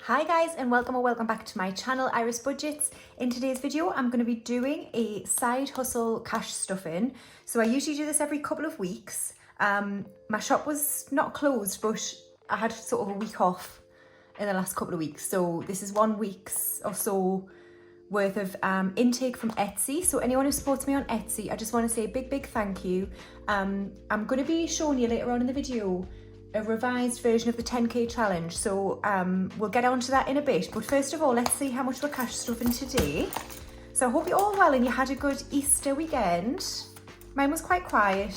Hi guys, and welcome or welcome back to my channel, Iris Budgets. In today's video I'm going to be doing a side hustle cash stuffing. So I usually do this every couple of weeks. My shop was not closed, but I had sort of a week off in the last couple of weeks, so this is 1 week's or so worth of intake from Etsy. So anyone who supports me on Etsy, I just want to say a big thank you. I'm going to be showing you later on in the video a revised version of the 10k challenge, so we'll get onto that in a bit, but first of all let's see how much we're cash stuffing today. So I hope you're all well and you had a good Easter weekend. Mine was quite quiet.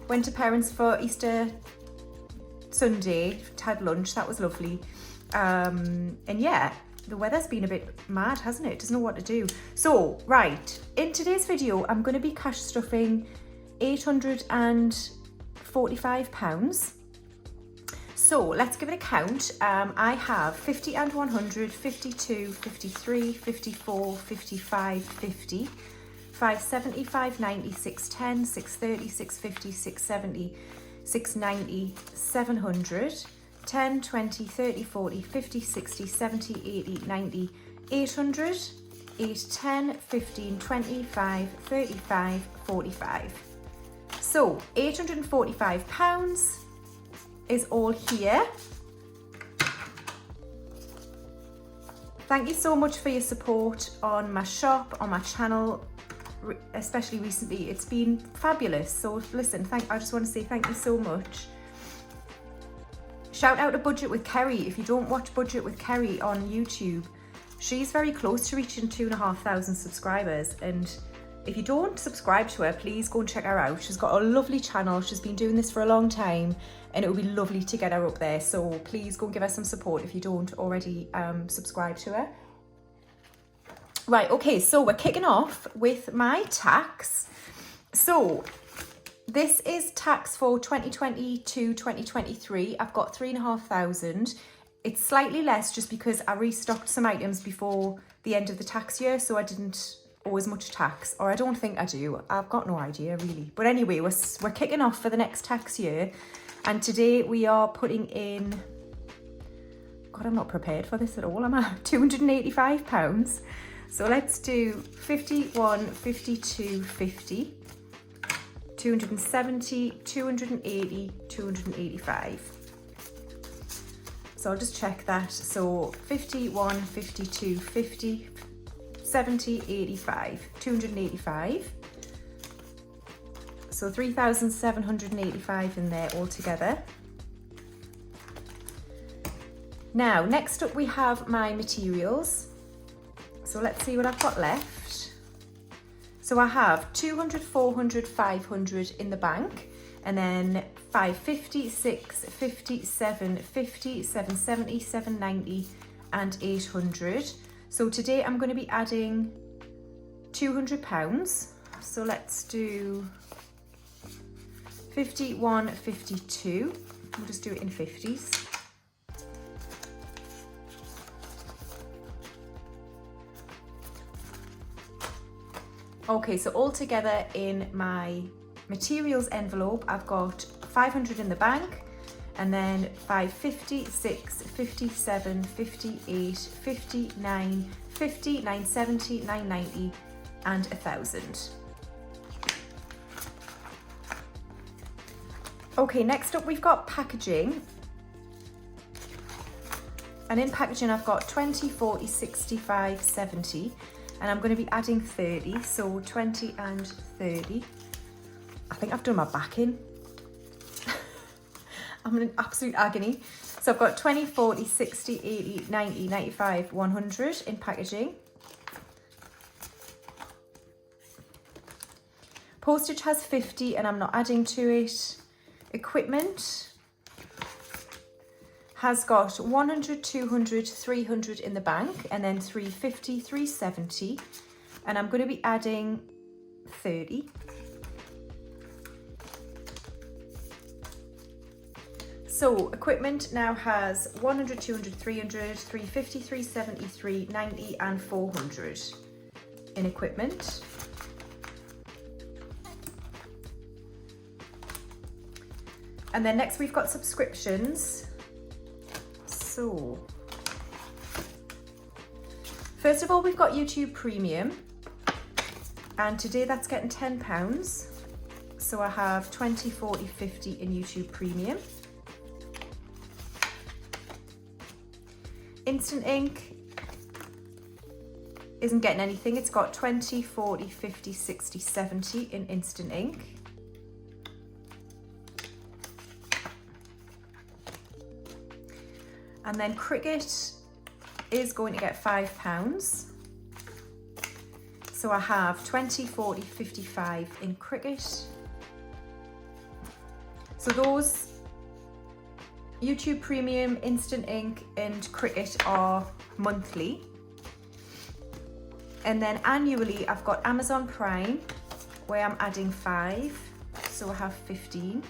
Went to parents for Easter Sunday, had lunch, that was lovely. And yeah, the weather's been a bit mad, hasn't it? Doesn't know what to do. So right, in today's video I'm going to be cash stuffing £845. So let's give it a count. I have 50 and 100, 52, 53, 54, 55, 50, 570, 590, 610, 630, 650, 670, 690, 700, 10, 20, 30, 40, 50, 60, 70, 80, 90, 800, 8, 10, 15, 25, 35, 45. So £845 is all here. Thank you so much for your support on my shop, on my channel, especially recently. It's been fabulous. So listen, I just want to say thank you so much. Shout out to Budget with Kerry. If you don't watch Budget with Kerry on YouTube, she's very close to reaching 2,500 subscribers, and if you don't subscribe to her, please go and check her out. She's got a lovely channel. She's been doing this for a long time and it would be lovely to get her up there. So please go and give her some support if you don't already subscribe to her. Right, okay, so we're kicking off with my tax. So this is tax for 2020 to 2023. I've got 3,500. It's slightly less just because I restocked some items before the end of the tax year, so I didn't owe as much tax, or I don't think I do. I've got no idea really. But anyway, we're kicking off for the next tax year, and today we are putting in, God, I'm not prepared for this at all, am I? £285. So let's do 51, 52, 50, 270, 280, 285. So I'll just check that. So 51, 52, 50, 70, 85, 285. So 3,785 in there altogether. Now, next up we have my materials. So let's see what I've got left. So I have 200, 400, 500 in the bank, and then 550, 650, 750, 770, 790, and 800. So today I'm going to be adding £200. So let's do 51, 52. We'll just do it in 50s. Okay, so all together in my materials envelope, I've got 500 in the bank, and then 550, 6, 57, 58, 59, 50, 970, 990, and 1,000. Okay, next up we've got packaging. And in packaging I've got 20, 40, 65, 70, and I'm going to be adding 30, so 20 and 30. I think I've done my backing. I'm in absolute agony. So I've got 20, 40, 60, 80, 90, 95, 100 in packaging. Postage has 50 and I'm not adding to it. Equipment has got 100, 200, 300 in the bank, and then 350, 370. And I'm going to be adding 30. So equipment now has 100, 200, 300, 350, 370, 390, and 400 in equipment. And then next we've got subscriptions. So, first of all, we've got YouTube Premium, and today that's getting £10. So I have 20, 40, 50 in YouTube Premium. Instant Ink isn't getting anything. It's got 20, 40, 50, 60, 70 in Instant Ink. And then Cricut is going to get £5. So I have 20, 40, 55 in Cricut. So those YouTube Premium, Instant Ink and Cricut are monthly. And then annually I've got Amazon Prime where I'm adding 5, so I have 15.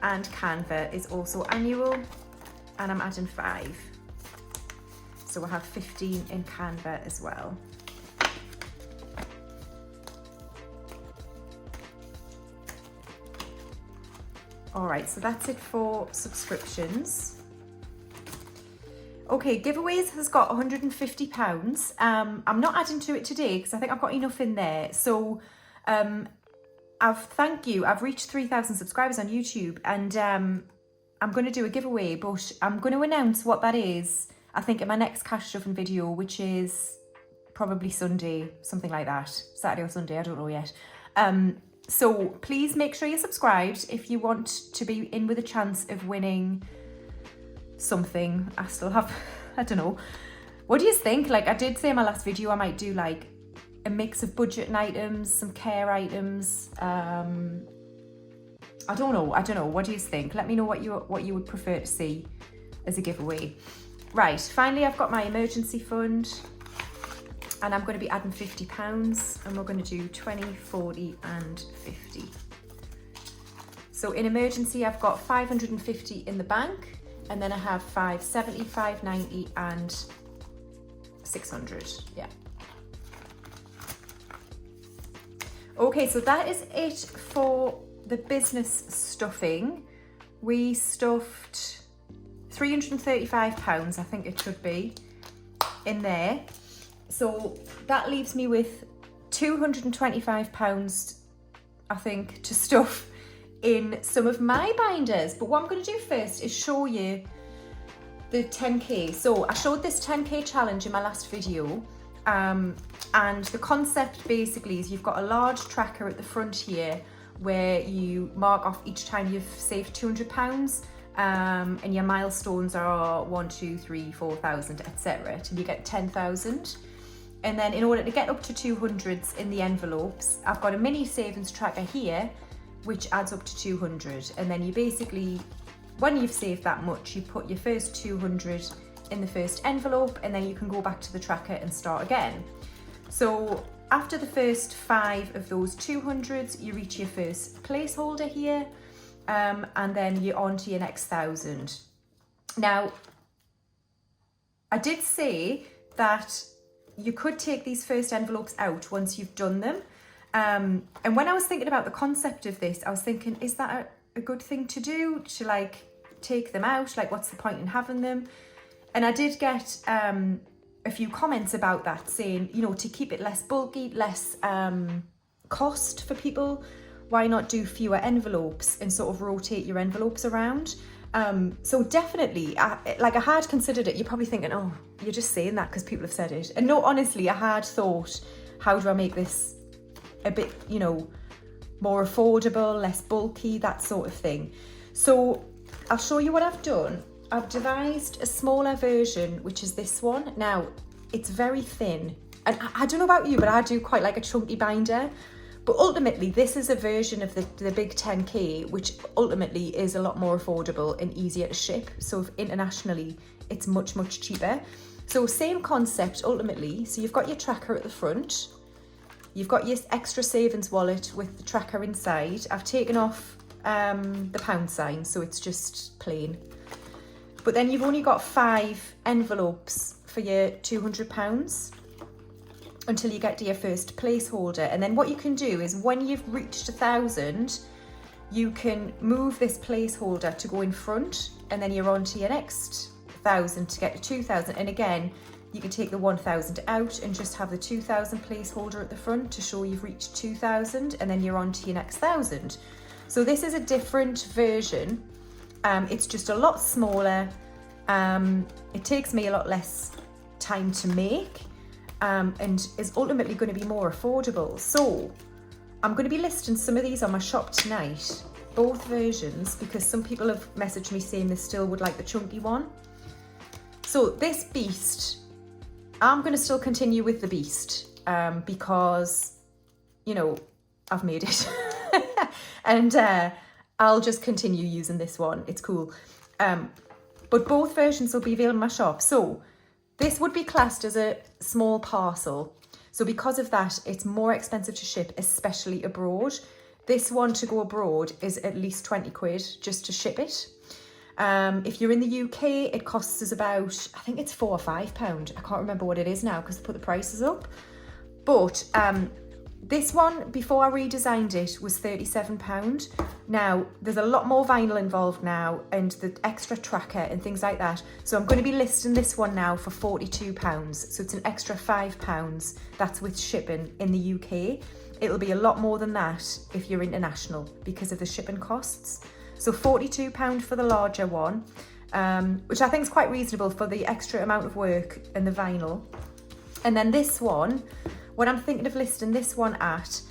And Canva is also annual and I'm adding 5. So I have 15 in Canva as well. All right, so that's it for subscriptions. Okay, giveaways has got £150. I'm not adding to it today because I think I've got enough in there. So I've reached 3,000 subscribers on YouTube, and I'm going to do a giveaway, but I'm going to announce what that is, I think, in my next cash stuffing video, which is probably Sunday, something like that. Saturday or Sunday, I don't know yet. So please make sure you're subscribed if you want to be in with a chance of winning something. I still have, I don't know. What do you think? Like I did say in my last video, I might do like a mix of budget items, some care items. I don't know. What do you think? Let me know what you would prefer to see as a giveaway. Right, finally I've got my emergency fund, and I'm going to be adding £50, and we're going to do 20, 40 and 50. So in emergency I've got 550 in the bank, and then I have 570, 590 and 600. Yeah. Okay, so that is it for the business stuffing. We stuffed £335, I think it should be, in there. So that leaves me with £225, I think, to stuff in some of my binders. But what I'm going to do first is show you the 10k. So I showed this 10k challenge in my last video. And the concept basically is you've got a large tracker at the front here where you mark off each time you've saved £200, and your milestones are 1, 2, 3, 4,000, etc. till you get 10,000. And then in order to get up to 200s in the envelopes, I've got a mini savings tracker here which adds up to 200, and then you basically, when you've saved that much, you put your first 200 in the first envelope, and then you can go back to the tracker and start again. So after the first 5 of those 200s, you reach your first placeholder here, and then you're on to your next 1,000. Now, I did say that you could take these first envelopes out once you've done them. And when I was thinking about the concept of this, I was thinking, is that a good thing to do? To like take them out? Like, what's the point in having them? And I did get a few comments about that, saying, you know, to keep it less bulky, less cost for people, why not do fewer envelopes and sort of rotate your envelopes around? So definitely, I had considered it. You're probably thinking, oh, you're just saying that because people have said it. And no, honestly, I had thought, how do I make this a bit, you know, more affordable, less bulky, that sort of thing. So I'll show you what I've done. I've devised a smaller version, which is this one. Now, it's very thin. And I don't know about you, but I do quite like a chunky binder. But ultimately, this is a version of the big 10k, which ultimately is a lot more affordable and easier to ship. So internationally, it's much, much cheaper. So same concept ultimately. So you've got your tracker at the front. You've got your extra savings wallet with the tracker inside. I've taken off the pound sign, so it's just plain. But then you've only got 5 envelopes for your £200 until you get to your first placeholder. And then what you can do is when you've reached 1,000, you can move this placeholder to go in front, and then you're on to your next 1,000 to get to 2,000. And again, you can take the 1,000 out and just have the 2,000 placeholder at the front to show you've reached 2,000, and then you're on to your next 1,000. So this is a different version. It's just a lot smaller. It takes me a lot less time to make, and is ultimately going to be more affordable. So I'm going to be listing some of these on my shop tonight, both versions, because some people have messaged me saying they still would like the chunky one. So this beast, I'm going to still continue with the beast, because, you know, I've made it. And I'll just continue using this one. It's cool. But both versions will be available in my shop. So this would be classed as a small parcel. So because of that, it's more expensive to ship, especially abroad. This one to go abroad is at least 20 quid just to ship it. If you're in the UK, it costs us about, I think it's £4 or £5. I can't remember what it is now because they put the prices up. But this one, before I redesigned it, was £37. Now, there's a lot more vinyl involved now and the extra tracker and things like that. So I'm going to be listing this one now for £42. So it's an extra £5. That's with shipping in the UK. It'll be a lot more than that if you're international because of the shipping costs. So £42 for the larger one, which I think is quite reasonable for the extra amount of work and the vinyl. And then this one, what I'm thinking of listing this one at,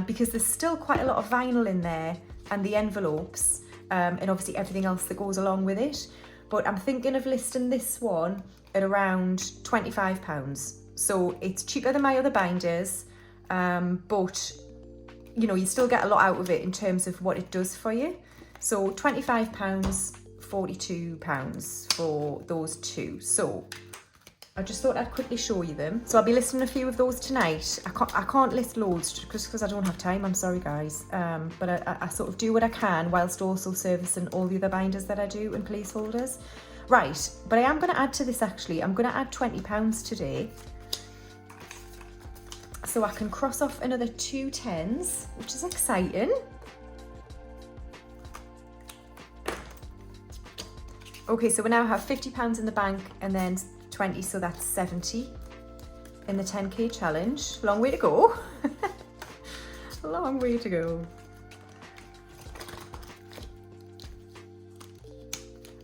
because there's still quite a lot of vinyl in there and the envelopes, and obviously everything else that goes along with it. But I'm thinking of listing this one at around £25. So it's cheaper than my other binders, but you know, you still get a lot out of it in terms of what it does for you. So £25, £42 for those two. So I just thought I'd quickly show you them. So I'll be listing a few of those tonight. I can't list loads just because I don't have time. I'm sorry, guys. But I sort of do what I can whilst also servicing all the other binders that I do and placeholders. Right, but I am going to add to this actually. I'm going to add £20 today. So I can cross off another 2 10s, which is exciting. Okay, so we now have £50 in the bank and then 20, so that's 70 in the 10k challenge. Long way to go. Long way to go.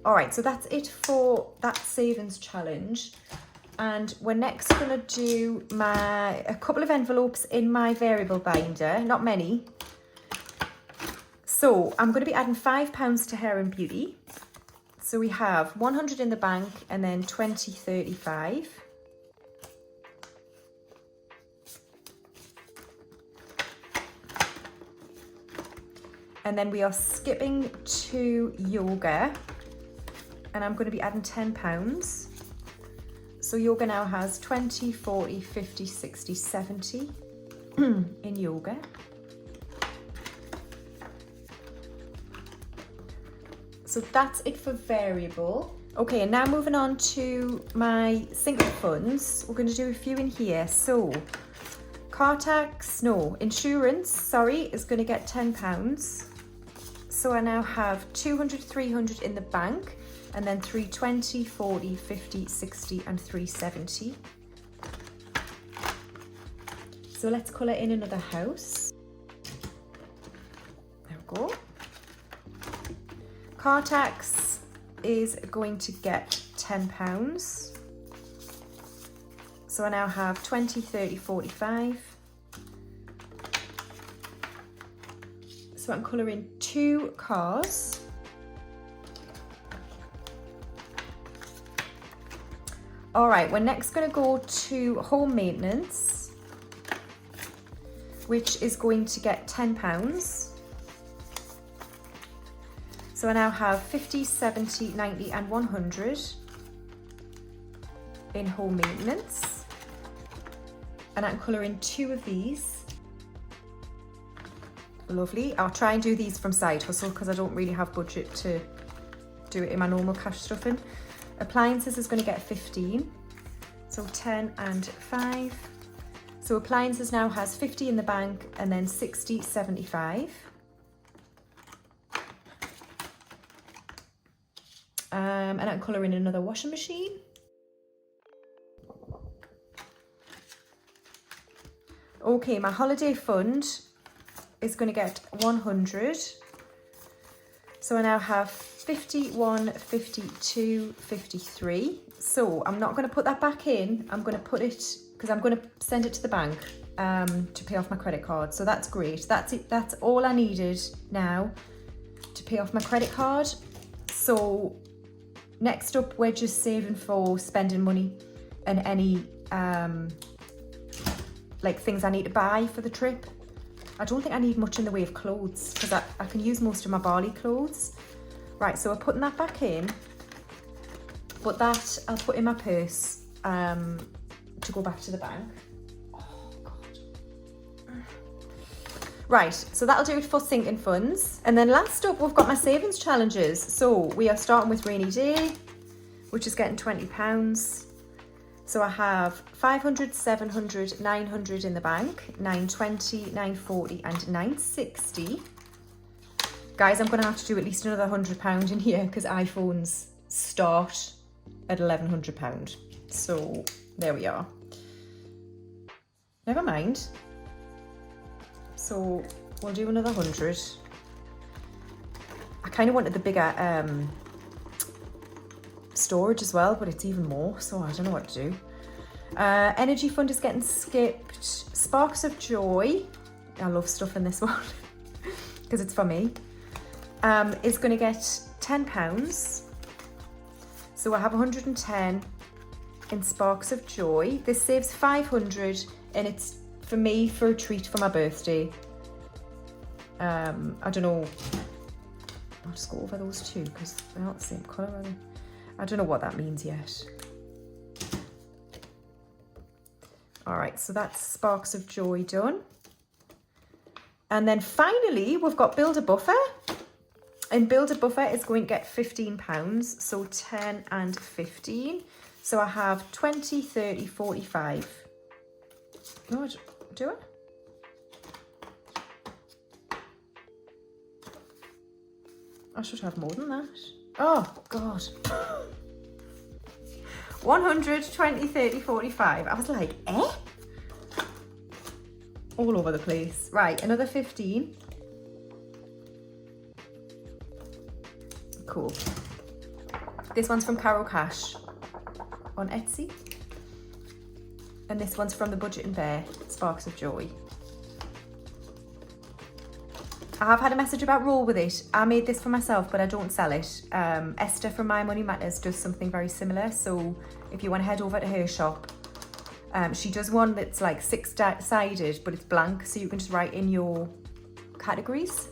All right, so that's it for that savings challenge. And we're next gonna do a couple of envelopes in my variable binder, not many. So I'm gonna be adding £5 to Hair and Beauty. So we have 100 in the bank and then 20, 35. And then we are skipping to yoga, and I'm going to be adding £10. So yoga now has 20, 40, 50, 60, 70 in yoga. So that's it for variable. Okay, and now moving on to my single funds. We're going to do a few in here. So insurance, sorry, is going to get £10. So I now have 200, 300 in the bank, and then 320, 40, 50, 60, and 370. So let's colour in another house. There we go. Car tax is going to get £10. So I now have 20, 30, 45. So I'm colouring 2 cars. All right, we're next going to go to home maintenance, which is going to get £10. So I now have 50, 70, 90 and 100 in home maintenance. And I'm colouring 2 of these. Lovely. I'll try and do these from side hustle because I don't really have budget to do it in my normal cash stuffing. Appliances is going to get 15. So 10 and 5. So appliances now has 50 in the bank and then 60, 75. and I can colour in another washing machine. Okay, my holiday fund is going to get 100. So I now have 51, 52, 53. So I'm not going to put that back in. I'm going to put it, because I'm going to send it to the bank to pay off my credit card. So that's great. That's it. That's all I needed now to pay off my credit card. So next up, we're just saving for spending money and any like things I need to buy for the trip. I don't think I need much in the way of clothes because I can use most of my Bali clothes. Right, so we're putting that back in, but that I'll put in my purse to go back to the bank. Oh God. Right, so that'll do it for sinking funds. And then last up, we've got my savings challenges. So we are starting with rainy day, which is getting £20. So I have 500, 700, 900 in the bank, 920, 940 and 960. Guys, I'm going to have to do at least another £100 in here because iPhones start at £1,100. So there we are. Never mind. So we'll do another 100. I kind of wanted the bigger storage as well, but it's even more, so I don't know what to do. Energy fund is getting skipped. Sparks of joy, I love stuff in this one because it's for me, is going to get £10. So I have 110 in sparks of joy. This saves 500 and it's for me for a treat for my birthday. I don't know, I'll just go over those two because they're not the same colour, are they? I don't know what that means yet. All right, so that's Sparks of Joy done. And then finally, we've got Build a Buffer. And Build a Buffer is going to get £15, so 10 and 15. So I have 20, 30, 45. No, do it? I should have more than that. Oh, God. 100, 20, 30, 45. I was like, eh? All over the place. Right, another 15. Cool. This one's from Carol Cash on Etsy. And this one's from the Budget and Bear, Sparks of Joy. I have had a message about Roll With It. I made this for myself, but I don't sell it. Esther from My Money Matters does something very similar. So if you want to head over to her shop, she does one that's like six-sided, but it's blank. So you can just write in your categories.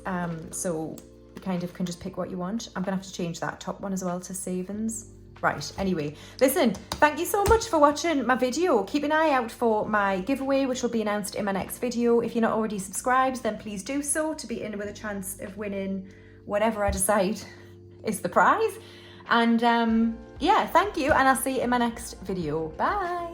So you kind of can just pick what you want. I'm going to have to change that top one as well to savings. Right, anyway, listen, thank you so much for watching my video. Keep an eye out for my giveaway, which will be announced in my next video. If you're not already subscribed, then please do so to be in with a chance of winning whatever I decide is the prize. And yeah, thank you, and I'll see you in my next video. Bye.